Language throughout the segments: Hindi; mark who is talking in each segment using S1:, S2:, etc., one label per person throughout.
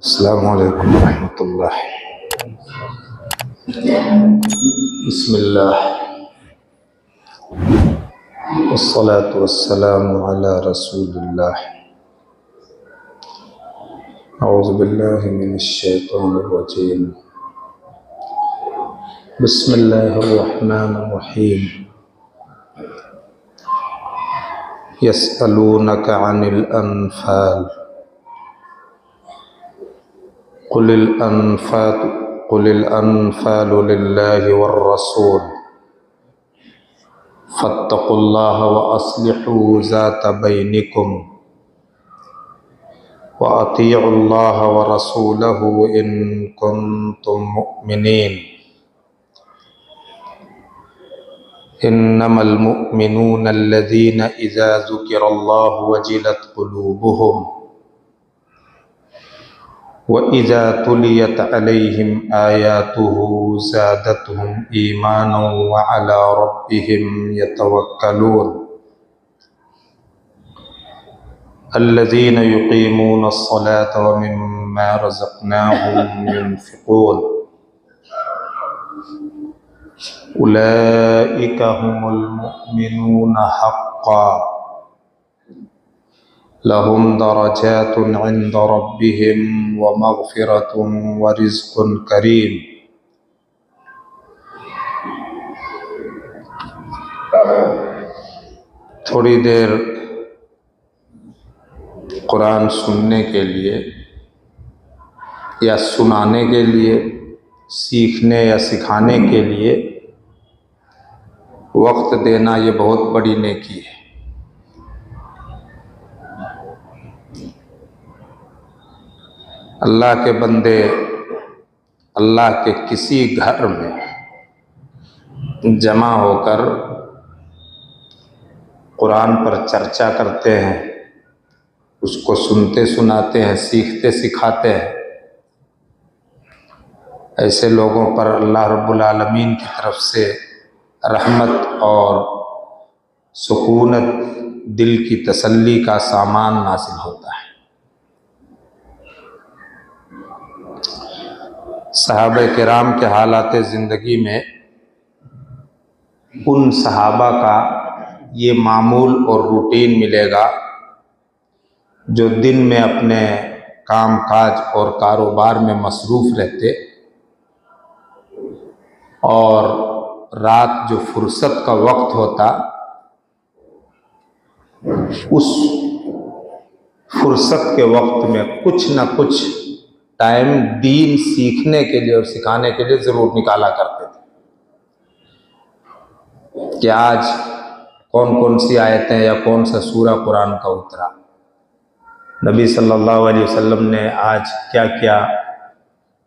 S1: अस्सलामु अलैकुम रहमतुल्लाह। बिस्मिल्लाह वस्सलातु वस्सलामु अला रसूलिल्लाह। औज़ु बिल्लाहि मिनश शैतानिर रजीम। बिस्मिल्लाहिर रहमानिर रहीम। यस्अलूनका अनिल अनफाल कुलिल अनफालु लिल्लाहि वर्रसूल फत्तकुल्लाह व अस्लिहू ज़ात बैनिकुम व अतीउल्लाह व रसूलहू इन कुन्तुम मुअ्मिनीन। इन्नमल मुअ्मिनून अल्लज़ीन इज़ा ज़ुकिरल्लाहु वजिलत क़ुलूबुहुम व इज़ा तुलियत अलैहिम आयातुहु ज़ादतहुम ईमानन व अला रब्बिहिम यतवक्कलून। अल्लज़ीन युक़ीमूनस्सलाता व मिम्मा रज़क़नाहुम युनफ़िक़ून। उलाइका हुमुल मुअ्मिनून हक़्क़न लहुम दरजातुन इंद रब्बिहिम व मग़फ़िरतुन व रिज़्क़ुन करीम। थोड़ी देर कुरान सुनने के लिए या सुनाने के लिए, सीखने या सिखाने के लिए वक्त देना ये बहुत बड़ी नेकी है। अल्लाह के बंदे अल्लाह के किसी घर में जमा होकर कुरान पर चर्चा करते हैं, उसको सुनते सुनाते हैं, सीखते सिखाते हैं। ऐसे लोगों पर अल्लाह रब्बुल आलमीन की तरफ से रहमत और सुकूनत, दिल की तसल्ली का सामान नासिल होता है। सहाबा किराम के हालात ज़िंदगी में उन सहाबा का ये मामूल और रूटीन मिलेगा जो दिन में अपने काम काज और कारोबार में मसरूफ़ रहते और रात जो फुर्सत का वक्त होता, उस फुर्सत के वक्त में कुछ न कुछ टाइम दीन सीखने के लिए और सिखाने के लिए ज़रूर निकाला करते थे कि आज कौन कौन सी आयतें या कौन सा सूरा कुरान का उतरा, नबी सल्लल्लाहु अलैहि वसल्लम ने आज क्या क्या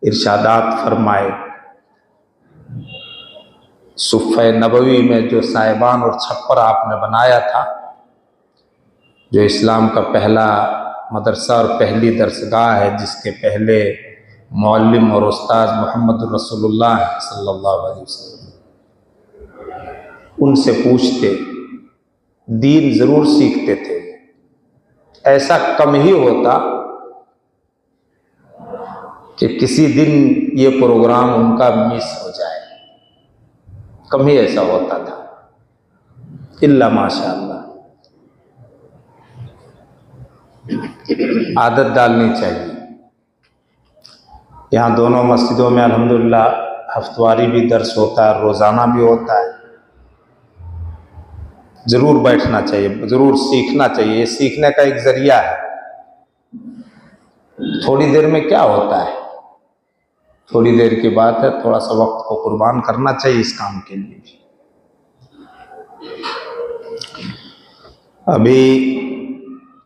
S1: इरशादात फरमाए, सुफ़े नबवी में जो साहिबान और छप्पर आपने बनाया था, जो इस्लाम का पहला मदरसा और पहली दरसगाह है, जिसके पहले मौल्लिम और उस्ताद मोहम्मद रसूलुल्लाह सल्लल्लाहु अलैहि वसल्लम, उनसे पूछते, दीन ज़रूर सीखते थे। ऐसा कम ही होता कि किसी दिन ये प्रोग्राम उनका मिस हो जाए, कम ही ऐसा होता था, इल्ला माशाअल्लाह। आदत डालनी चाहिए। यहाँ दोनों मस्जिदों में अल्हम्दुलिल्लाह हफ्तवारी भी दर्स होता है, रोज़ाना भी होता है। ज़रूर बैठना चाहिए, ज़रूर सीखना चाहिए। ये सीखने का एक ज़रिया है। थोड़ी देर में क्या होता है, थोड़ी देर की बात है, थोड़ा सा वक्त को कुर्बान करना चाहिए इस काम के लिए भी। अभी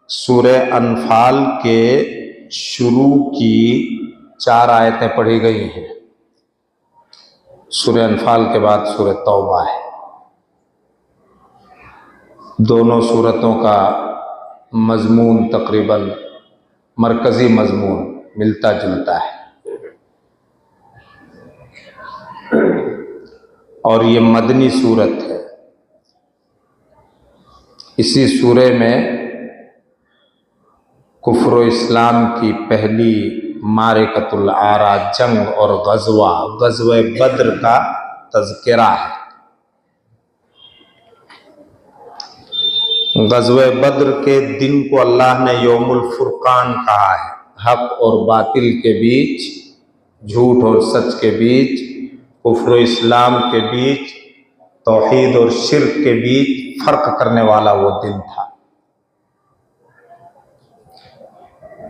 S1: सूरह अनफाल के शुरू की 4 आयतें पढ़ी गई हैं। सूरह अनफाल के बाद सूरह तौबा है। दोनों सूरतों का मजमून तकरीबन मरकज़ी मजमून मिलता जुलता है और ये मदनी सूरत है। इसी सूरह में कुफ्र इस्लाम की पहली मारिकतुल आरा जंग और गज़वे बद्र का तज़किरा है। गज़वे बद्र के दिन को अल्लाह ने यौमुल फुरकान कहा है। हक और बातिल के बीच, झूठ और सच के बीच, कुफ्र इस्लाम के बीच, तौहीद और शिर्क के बीच फर्क करने वाला वो दिन था।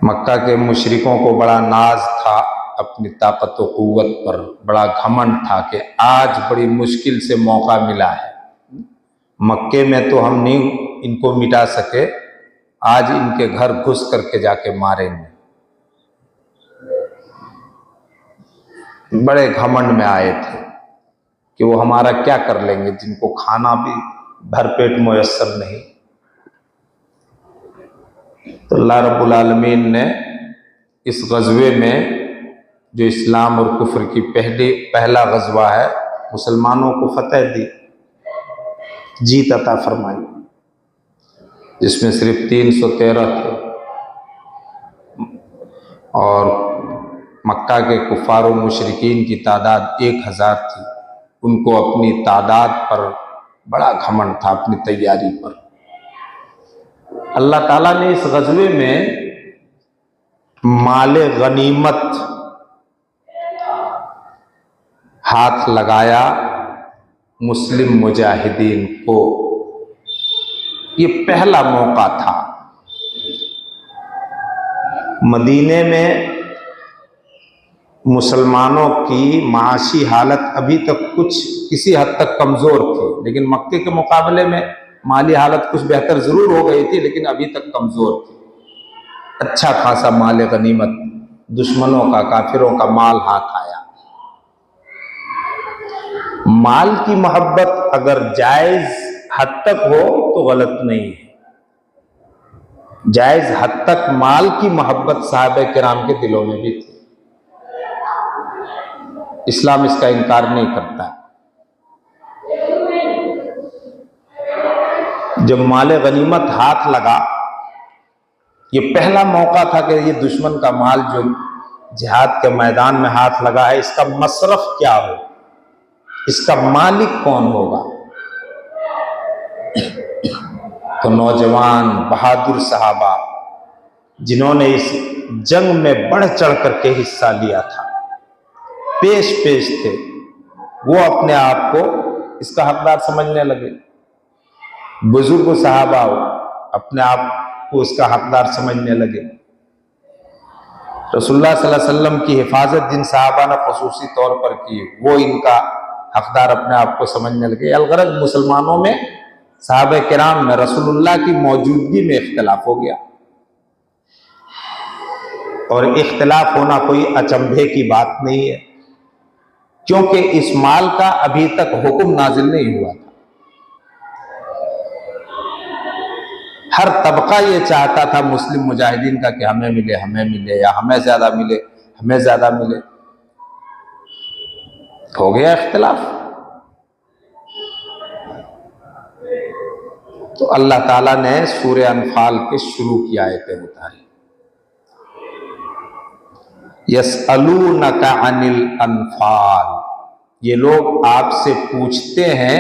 S1: मक्का के मुशरिकों को बड़ा नाज था अपनी ताकत व कुव्वत पर, बड़ा घमंड था कि आज बड़ी मुश्किल से मौका मिला है, मक्के में तो हम नहीं इनको मिटा सके, आज इनके घर घुस करके जाके मारेंगे। बड़े घमंड में आए थे कि वो हमारा क्या कर लेंगे, जिनको खाना भी भरपेट मुयस्सर नहीं। तो अल्लाह रब्बुल आलमीन ने इस गज़वे में, जो इस्लाम और कुफ्र की पहला गज़वा है, मुसलमानों को फतह दी, जीत अता फरमाई, जिसमें सिर्फ 313 थे और मक्का के कुफ़ार व मुशरिकीन की तादाद 1000 थी। उनको अपनी तादाद पर बड़ा घमंड था, अपनी तैयारी पर। अल्लाह ताला ने इस गज़वे में माले गनीमत हाथ लगाया मुस्लिम मुजाहिदीन को। ये पहला मौका था। मदीने में मुसलमानों की माशी हालत अभी तक किसी हद तक कमज़ोर थी, लेकिन मक्के के मुकाबले में माली हालत कुछ बेहतर ज़रूर हो गई थी, लेकिन अभी तक कमज़ोर थी। अच्छा खासा माल गनीमत, दुश्मनों का, काफिरों का माल हाथ आया। माल की मोहब्बत अगर जायज़ हद तक हो तो गलत नहीं है। जायज़ हद तक माल की मोहब्बत सहाबे किराम के दिलों में भी थी। इस्लाम इसका इनकार नहीं करता। जब माले गनीमत हाथ लगा, ये पहला मौका था कि ये दुश्मन का माल जो जिहाद के मैदान में हाथ लगा है, इसका मसरफ क्या हो, इसका मालिक कौन होगा। तो नौजवान बहादुर सहाबा जिन्होंने इस जंग में बढ़ चढ़ करके हिस्सा लिया था, पेश थे, वो अपने आप को इसका हकदार समझने लगे। बुजुर्ग सहाबा अपने आप को इसका हकदार समझने लगे। रसूलुल्लाह सल्लल्लाहु अलैहि वसल्लम की हिफाजत जिन सहाबा ने खुसूसी तौर पर की, वो इनका हकदार अपने आप को समझने लगे। अलगरज मुसलमानों में, सहाबा किराम में रसूलुल्लाह की मौजूदगी में इख्तिलाफ हो गया। और इख्तिलाफ होना कोई अचंभे की बात नहीं है, क्योंकि इस माल का अभी तक हुक्म नाजिल नहीं हुआ था। हर तबका ये चाहता था मुस्लिम मुजाहिदीन का कि हमें मिले, या हमें ज्यादा मिले। हो गया इख्तिलाफ। तो अल्लाह ताला ने सूरह अनफाल के शुरू की आयतें उतारी। यसअलूनका अनिल अनफाल, ये लोग आपसे पूछते हैं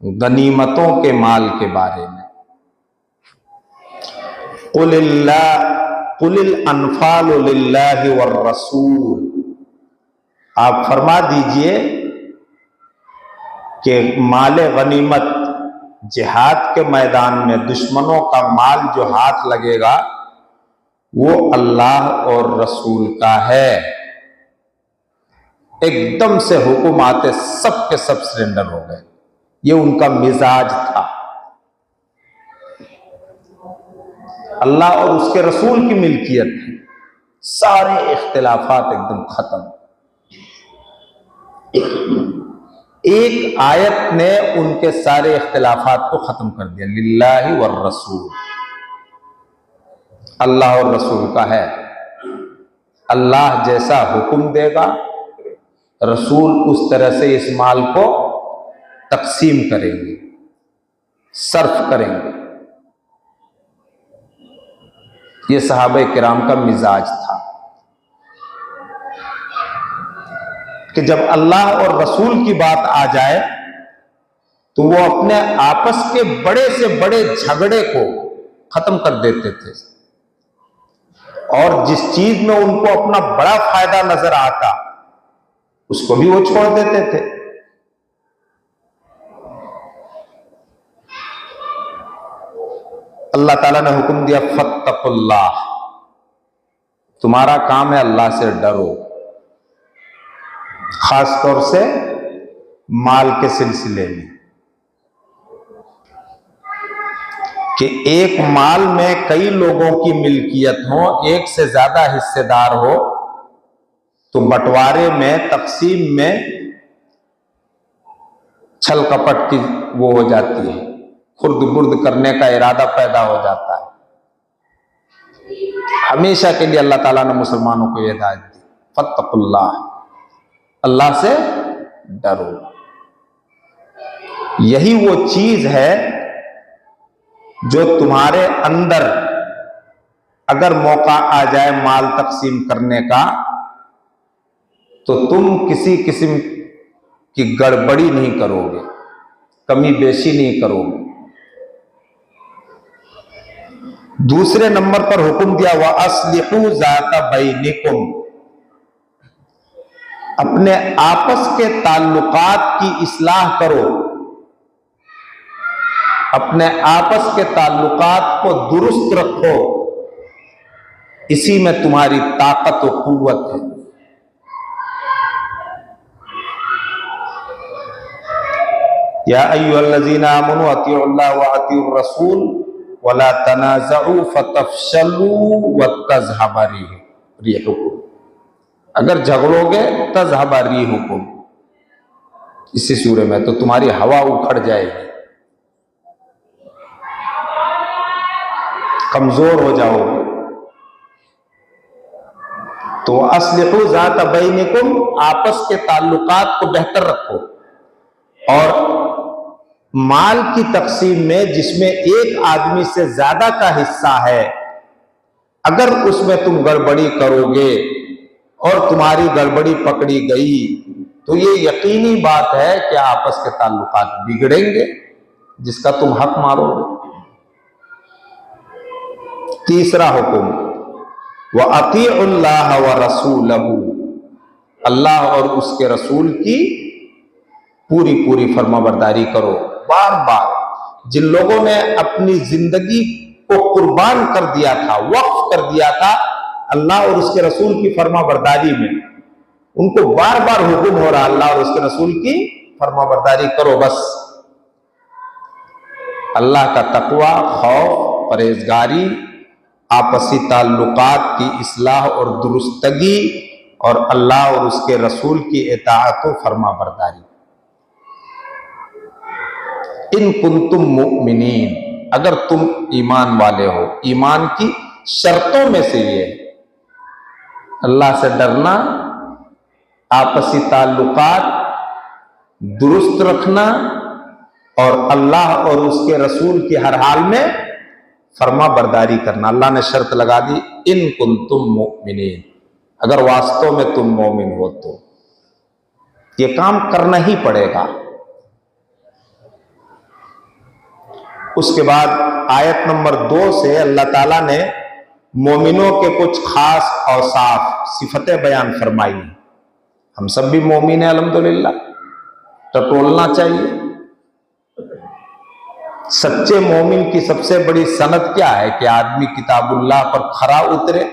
S1: गनीमतों के माल के बारे में। कुलिल अनफालु लिल्लाहि वर रसूल, आप फरमा दीजिए कि माल गनीमत जिहाद के मैदान में दुश्मनों का माल जो हाथ लगेगा वो अल्लाह और रसूल का है। एकदम से हुक्म आते सब के सब सरेंडर हो गए। ये उनका मिजाज था। अल्लाह और उसके रसूल की मिल्कियत है। सारे इख्तिलाफात एकदम खत्म। एक आयत ने उनके सारे इख्तिलाफात को खत्म कर दिया। लिल्लाहि वर रसूल, अल्लाह और रसूल का है। अल्लाह जैसा हुक्म देगा, रसूल उस तरह से इस माल को तकसीम करेंगे, सर्फ करेंगे। ये सहाबा किराम का मिजाज था। कि जब अल्लाह और रसूल की बात आ जाए तो वो अपने आपस के बड़े से बड़े झगड़े को खत्म कर देते थे, और जिस चीज में उनको अपना बड़ा फायदा नजर आता उसको भी वो छोड़ देते थे। अल्लाह ताला ने हुक्म दिया फत्तकुल्लाह, तुम्हारा काम है अल्लाह से डरो, खास तौर से माल के सिलसिले में, कि एक माल में कई लोगों की मिल्कियत हो, एक से ज्यादा हिस्सेदार हो, तो बंटवारे में, तकसीम में छल कपट की वो हो जाती है, खुर्द बुर्द करने का इरादा पैदा हो जाता है। हमेशा के लिए अल्लाह ताला ने मुसलमानों को यह हिदायत दी, फत्तकुल्लाह, अल्लाह से डरो। यही वो चीज है जो तुम्हारे अंदर अगर मौका आ जाए माल तकसीम करने का, तो तुम किसी किस्म की गड़बड़ी नहीं करोगे, कमी बेशी नहीं करोगे। दूसरे नंबर पर हुक्म दिया व अस्लिहू ज़ाता बैनिकुम, अपने आपस के ताल्लुकात की इस्लाह करो, अपने आपस के ताल्लुकात को दुरुस्त रखो, इसी में तुम्हारी ताकत और कुव्वत है। या अय्युहल्लज़ीना आमनू अतीउल्लाह व अतीउर रसूल वला तनाज़उ फतफ़शलू वतज़हब रिहुकुम, अगर झगड़ोगे तज़हब रिहुकुम, इसी सूरे में, तो तुम्हारी हवा उखड़ जाएगी, कमजोर हो जाओगे। तो अस्लिहू ज़ाता बैनिकुम, आपस के ताल्लुकात को बेहतर रखो, और माल की तकसीम में जिसमें एक आदमी से ज्यादा का हिस्सा है, अगर उसमें तुम गड़बड़ी करोगे और तुम्हारी गड़बड़ी पकड़ी गई तो ये यकीनी बात है कि आपस के ताल्लुकात बिगड़ेंगे, जिसका तुम हक मारोगे। तीसरा हुक्म व अतीउल्लाह व रसूलहू, अल्लाह और उसके रसूल की पूरी पूरी फर्माबरदारी करो। बार बार जिन लोगों ने अपनी जिंदगी को कुर्बान कर दिया था, वक्फ कर दिया था अल्लाह और उसके रसूल की फर्माबरदारी में, उनको बार बार हुक्म हो रहा अल्लाह और उसके रसूल की फर्माबरदारी करो। बस अल्लाह का तकवा, खौफ, परहेजगारी, आपसी ताल्लुकात की इस्लाह और दुरुस्तगी, और अल्लाह और उसके रसूल की इताअत व फर्माबरदारी। इन कुंतुम मुमिनीन, अगर तुम ईमान वाले हो। ईमान की शर्तों में से ये अल्लाह से डरना, आपसी ताल्लुकात दुरुस्त रखना, और अल्लाह और उसके रसूल की हर हाल में फर्मा बरदारी करना। अल्लाह ने शर्त लगा दी, इन कुंतुम मुमिनीन, अगर वास्तव में तुम मोमिन हो तो ये काम करना ही पड़ेगा। उसके बाद आयत नंबर 2 से अल्लाह ताला ने मोमिनों के कुछ खास औसाफ, सिफतें बयान फरमाई। हम सब भी मोमिन हैं अल्हम्दुलिल्लाह, टटोलना चाहिए। सच्चे मोमिन की सबसे बड़ी सनद क्या है कि आदमी किताबुल्लाह पर खरा उतरे,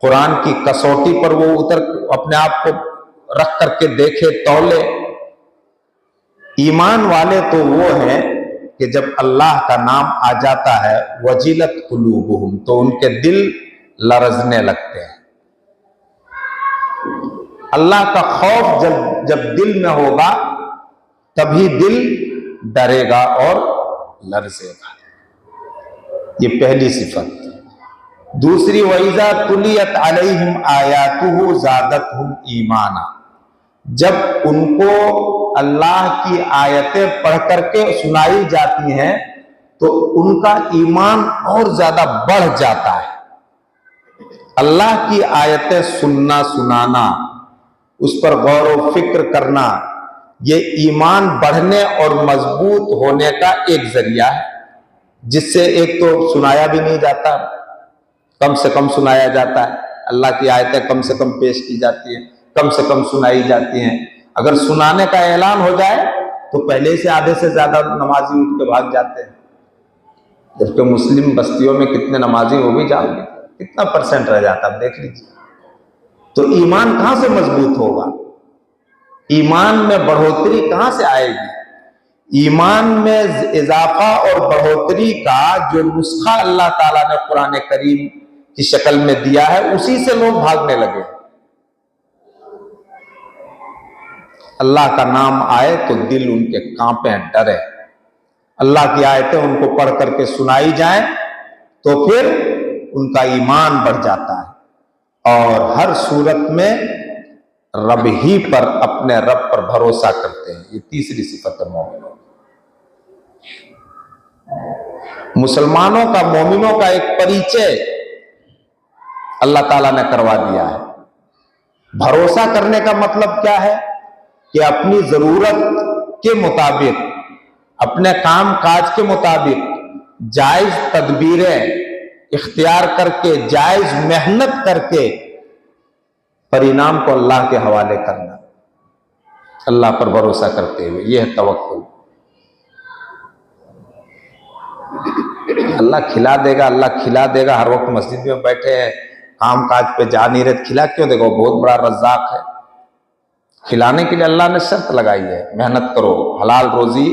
S1: कुरान की कसौटी पर वो उतर अपने आप को रख करके देखे, तौले। ईमान वाले तो वो हैं कि जब अल्लाह का नाम आ जाता है वजीलत कुलूबुहुम, तो उनके दिल लरजने लगते हैं। अल्लाह का खौफ जब दिल में होगा तभी दिल डरेगा और लरजेगा। ये पहली सिफत। दूसरी, वइज़ा तुलियत अलैहिम आयातुहु ज़ादतहुम ईमाना, जब उनको अल्लाह की आयतें पढ़ करके सुनाई जाती हैं तो उनका ईमान और ज्यादा बढ़ जाता है। अल्लाह की आयतें सुनना, सुनाना उस पर गौर व फिक्र करना, ये ईमान बढ़ने और मजबूत होने का एक जरिया है, जिससे एक तो सुनाया भी नहीं जाता, कम से कम सुनाया जाता है, अल्लाह की आयतें कम से कम पेश की जाती हैं, कम से कम सुनाई जाती हैं। अगर सुनाने का ऐलान हो जाए तो पहले से आधे से ज्यादा नमाजी उठ के भाग जाते हैं, जबकि मुस्लिम बस्तियों में कितने नमाजी वो भी जाओगे, कितना परसेंट रह जाता है, देख लीजिए। तो ईमान कहां से मजबूत होगा, ईमान में बढ़ोतरी कहां से आएगी? ईमान में इजाफा और बढ़ोतरी का जो नुस्खा अल्लाह ताला ने कुरान करीम की शक्ल में दिया है, उसी से लोग भागने लगे। अल्लाह का नाम आए तो दिल उनके कांपे, डरे। अल्लाह की आयतें उनको पढ़ करके सुनाई जाए तो फिर उनका ईमान बढ़ जाता है और हर सूरत में रब ही पर, अपने रब पर भरोसा करते हैं। ये तीसरी सिफत है मोमिनों। मुसलमानों का, मोमिनों का एक परिचय अल्लाह ताला ने करवा दिया है। भरोसा करने का मतलब क्या है कि अपनी जरूरत के मुताबिक, अपने काम काज के मुताबिक जायज तदबीरें इख्तियार करके, जायज मेहनत करके परिणाम को अल्लाह के हवाले करना, अल्लाह पर भरोसा करते हुए। यह है तवक्कुल। अल्लाह खिला देगा, अल्लाह खिला देगा। हर वक्त मस्जिद में बैठे हैं, काम काज पे जा नहीं रहे, खिला क्यों देगा? बहुत बड़ा रज़्ज़ाक है। खिलाने के लिए अल्लाह ने शर्त लगाई है, मेहनत करो, हलाल रोजी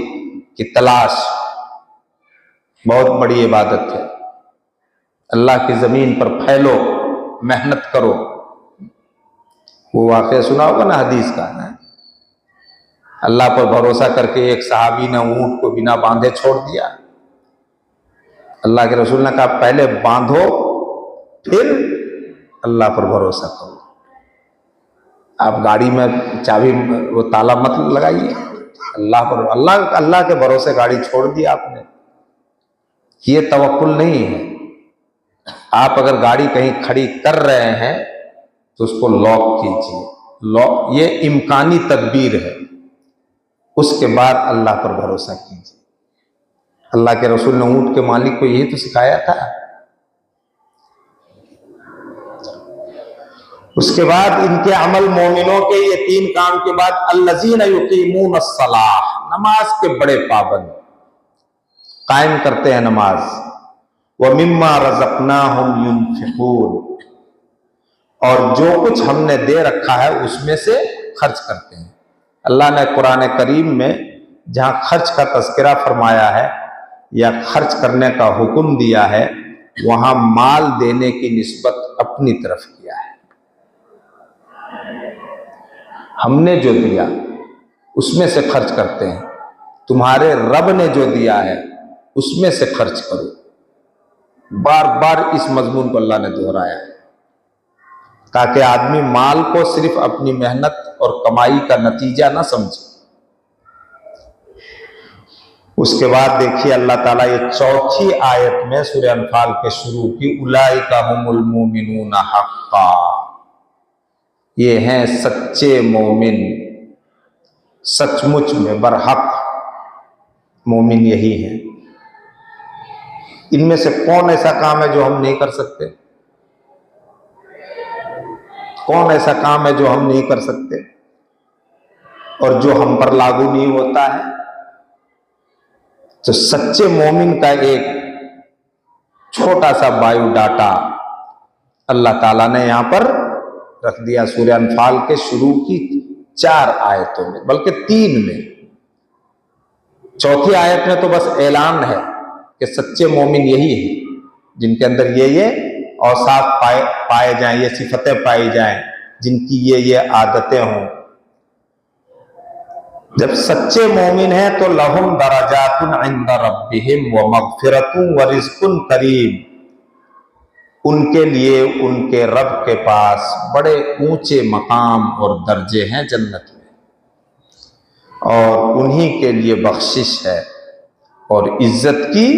S1: की तलाश बहुत बड़ी इबादत है। अल्लाह की जमीन पर फैलो, मेहनत करो। वो वाक़या सुना होगा ना हदीस का, है? अल्लाह पर भरोसा करके एक सहाबी ने ऊंट को बिना बांधे छोड़ दिया। अल्लाह के रसूल ने कहा पहले बांधो फिर अल्लाह पर भरोसा करो। आप गाड़ी में चाबी, वो ताला मत लगाइए, अल्लाह के भरोसे गाड़ी छोड़ दी आपने, ये तवक्कुल नहीं है। आप अगर गाड़ी कहीं खड़ी कर रहे हैं तो उसको लॉक कीजिए, लॉक, ये इम्कानी तदबीर है। उसके बाद अल्लाह पर भरोसा कीजिए। अल्लाह के रसूल ने ऊंट के मालिक को यही तो सिखाया था। उसके बाद इनके अमल, मोमिनों के ये तीन काम के बाद, अल्लज़ीना युक़ीमून अस्सलाह, नमाज के बड़े पाबंद, कायम करते हैं नमाज। व मिम्मा रज़क़नाहुम युनफ़िक़ून, और जो कुछ हमने दे रखा है उसमें से खर्च करते हैं। अल्लाह ने कुरान करीम में जहां खर्च का तज़किरा फरमाया है या खर्च करने का हुक्म दिया है, वहां माल देने की निस्बत अपनी तरफ किया है। हमने जो दिया उसमें से खर्च करते हैं, तुम्हारे रब ने जो दिया है उसमें से खर्च करो। बार बार इस मजमून को अल्लाह ने दोहराया है ताकि आदमी माल को सिर्फ अपनी मेहनत और कमाई का नतीजा ना समझे। उसके बाद देखिए अल्लाह ताला ये चौथी आयत में सूरह अनफाल के शुरू की, उलाइका हुमुल मोमिनून हक्का, ये हैं सच्चे मोमिन, सचमुच में बरहक मोमिन यही है। इनमें से कौन ऐसा काम है जो हम नहीं कर सकते? कौन ऐसा काम है जो हम नहीं कर सकते और जो हम पर लागू नहीं होता है? तो सच्चे मोमिन का एक छोटा सा बायोडाटा अल्लाह ताला ने यहां पर रख दिया सूरह अनफाल के शुरू की 4 आयतों में, बल्कि 3 में। चौथी आयत में तो बस ऐलान है कि सच्चे मोमिन यही है जिनके अंदर ये औसाफ पाए जाएं, ये सिफतें पाई जाएं, जिनकी ये आदतें हों। जब सच्चे मोमिन हैं तो लहुम दरजातुन इंदा रब्बिहिम व मगफिरतुन व रिज़्कुन करीम, उनके लिए उनके रब के पास बड़े ऊंचे मकाम और दर्जे हैं जन्नत में, और उन्हीं के लिए बख्शिश है और इज्जत की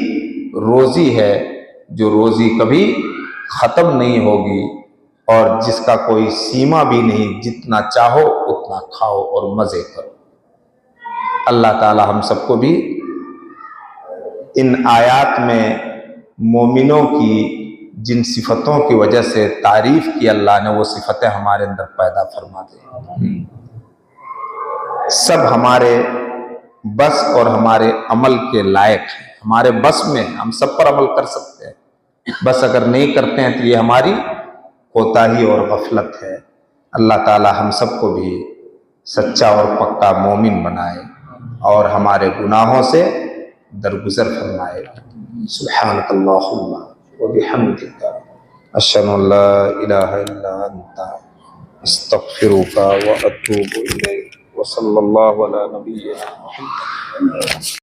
S1: रोजी है, जो रोजी कभी खत्म नहीं होगी और जिसका कोई सीमा भी नहीं, जितना चाहो उतना खाओ और मज़े करो। अल्लाह ताला हम सबको भी इन आयात में मोमिनों की जिन सिफतों की वजह से तारीफ की अल्लाह ने, वो सिफतें हमारे अंदर पैदा फरमा दे। सब हमारे बस और हमारे अमल के लायक है, हमारे बस में, हम सब पर अमल कर सकते हैं, बस अगर नहीं करते हैं तो ये हमारी कोताही और गफलत है। अल्लाह ताला हम सबको भी सच्चा और पक्का मोमिन बनाए और हमारे गुनाहों से दरगुजर फरमाए। सुब्हानकल्लाहुम्मा व बिहम्दिका अशहदु अल्ला इलाहा इल्ला अंता अस्तगफिरुका व अतूबु इलैक व सल्लल्लाहु अला नबिय्यिना मुहम्मद।